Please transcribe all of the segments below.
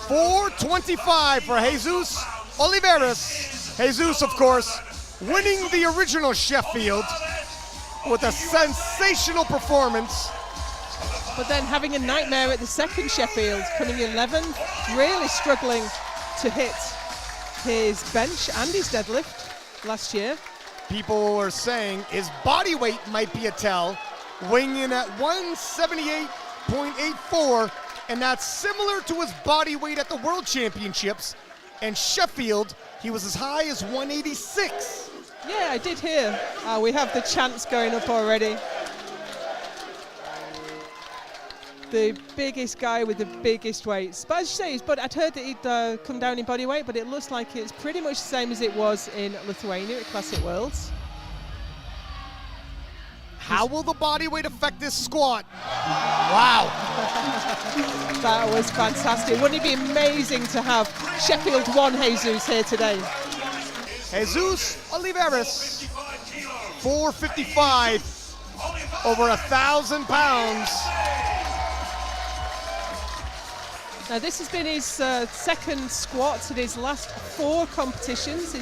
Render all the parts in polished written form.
425 for Jesus Olivares. Jesus, of course, winning the original Sheffield with a sensational performance. But then having a nightmare at the second Sheffield, coming 11th, really struggling to hit his bench and his deadlift last year. People are saying his body weight might be a tell, weighing in at 178.84, and that's similar to his body weight at the World Championships. And Sheffield, he was as high as 186. Yeah, I did hear. We have the chants going up already. The biggest guy with the biggest weights. But as you say, I'd heard that he'd come down in body weight, but it looks like it's pretty much the same as it was in Lithuania at Classic Worlds. How will the body weight affect this squat? Wow. That was fantastic. Wouldn't it be amazing to have Sheffield 1 Jesus here today? Jesus Olivares, 455, over 1,000 pounds. Now this has been his second squat in his last 4 competitions.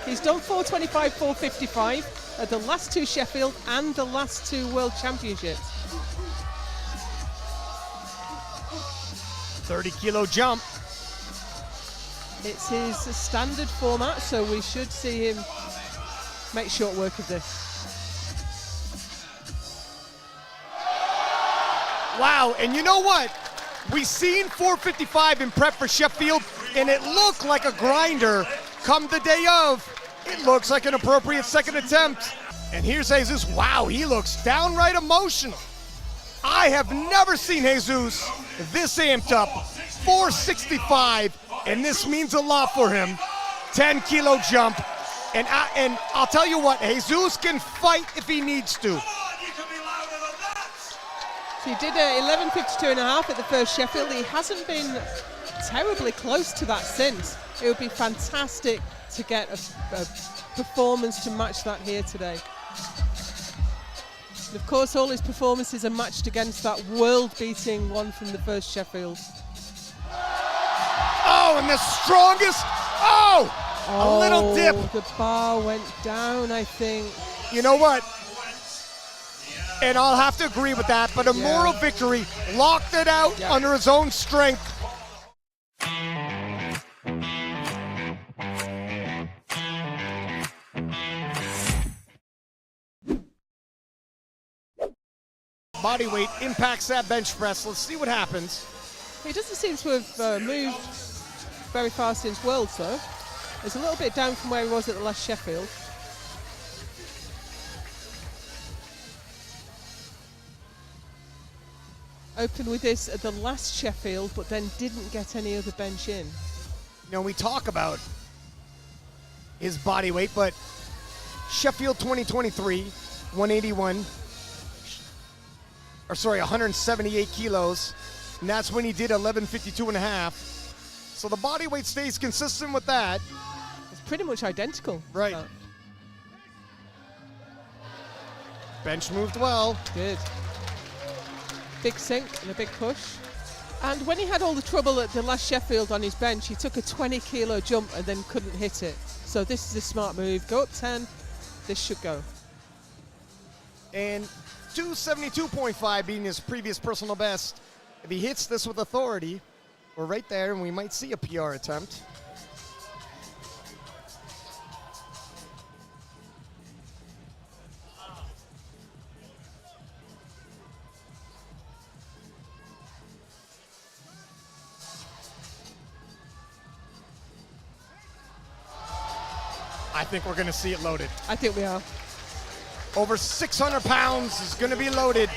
He's done 425, 455 at the last 2 Sheffield and the last 2 World Championships. 30-kilo jump. It's his standard format, so we should see him make short work of this. Wow, and you know what? We seen 455 in prep for Sheffield, and it looked like a grinder. Come the day of, it looks like an appropriate second attempt. And here's Jesus. Wow, he looks downright emotional. I have never seen Jesus this amped up. 465, and this means a lot for him. 10-kilo jump, and I'll tell you what, Jesus can fight if he needs to. So he did 11:52.5 at the first Sheffield. He hasn't been terribly close to that since. It would be fantastic to get a performance to match that here today. And of course, all his performances are matched against that world-beating one from the first Sheffield. Oh, and the strongest, a little dip. The bar went down, I think. You know what? And I'll have to agree with that, but a moral victory, locked it out under his own strength. Body weight impacts that bench press. Let's see what happens. He doesn't seem to have moved very far since Worlds, though. It's a little bit down from where he was at the last Sheffield. Opened with this at the last Sheffield, but then didn't get any other bench in. You know, we talk about his body weight, but Sheffield 2023, 178 kilos, and that's when he did 11:52.5. So the body weight stays consistent with that. It's pretty much identical. Right. Bench moved well. Good. Big sink and a big push. And when he had all the trouble at the last Sheffield on his bench, he took a 20-kilo jump and then couldn't hit it. So this is a smart move. Go up 10. This should go. And 272.5 being his previous personal best. If he hits this with authority, we're right there, and we might see a PR attempt. I think we're going to see it loaded. I think we are. Over 600 pounds is going to be loaded.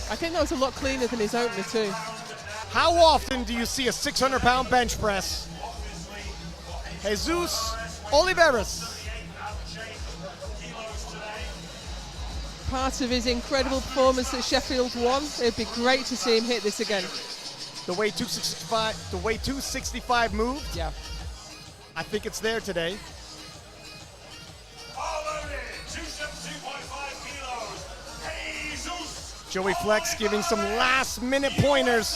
I think that was a lot cleaner than his opener too. How often do you see a 600-pound bench press? Jesus Olivares. Part of his incredible performance at Sheffield 1. It'd be great to see him hit this again. The way 265 moved. Yeah. I think it's there today. Joey Flex giving some last-minute pointers.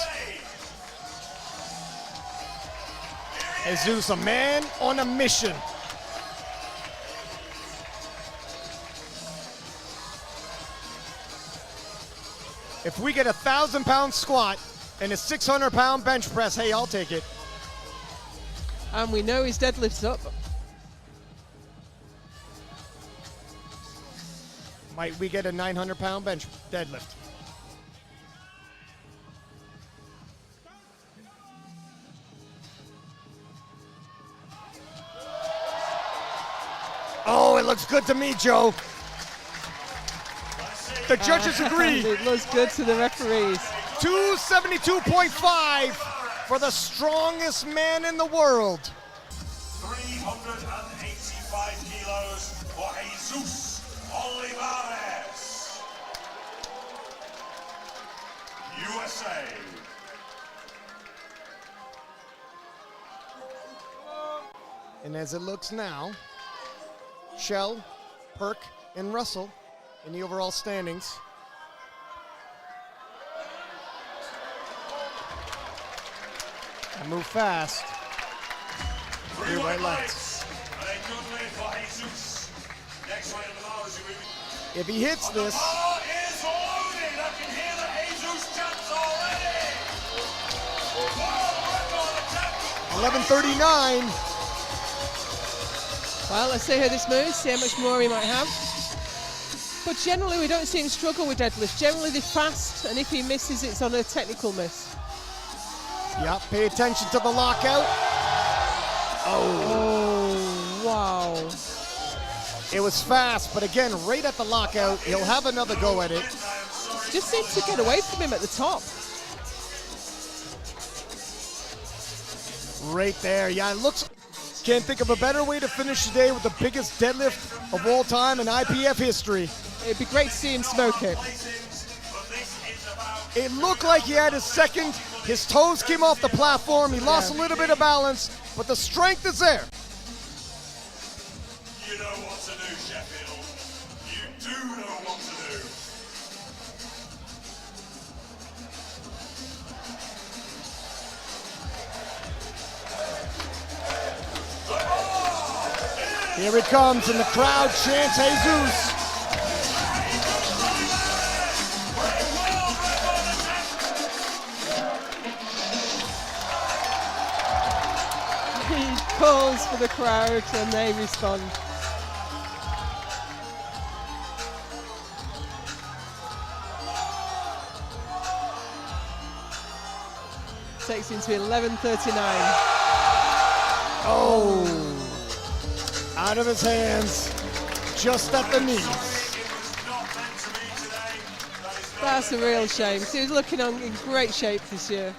Jesus, a man on a mission. If we get a 1,000-pound squat and a 600-pound bench press, hey, I'll take it. And we know his deadlift's up. Might we get a 900-pound bench deadlift? Oh, it looks good to me, Joe. The judges agree. It looks good to the referees. 272.5 for the strongest man in the world. 385 kilos for Jesus Olivares, USA. And as it looks now, Shell, Perk, and Russell in the overall standings. And move fast. 3 white lights. If he hits this, 11:39. Well, let's see how this moves, see how much more he might have. But generally, we don't see him struggle with deadlift. Generally, they're fast, and if he misses, it's on a technical miss. Yep, pay attention to the lockout. Oh, wow. It was fast, but again, right at the lockout, he'll have another go at it. Just seems to get away from him at the top. Right there, yeah, it looks... Can't think of a better way to finish the day with the biggest deadlift of all time in IPF history. It'd be great to see him smoke it. It looked like he had his second. His toes came off the platform. He lost a little bit of balance, but the strength is there. You know what to do, Sheffield. You do know what to do. Here he comes, and the crowd chants Jesus. He calls for the crowd and they respond. Takes him to 11:39. Oh, out of his hands, just at the knees. That's a real shame. He was looking in great shape this year.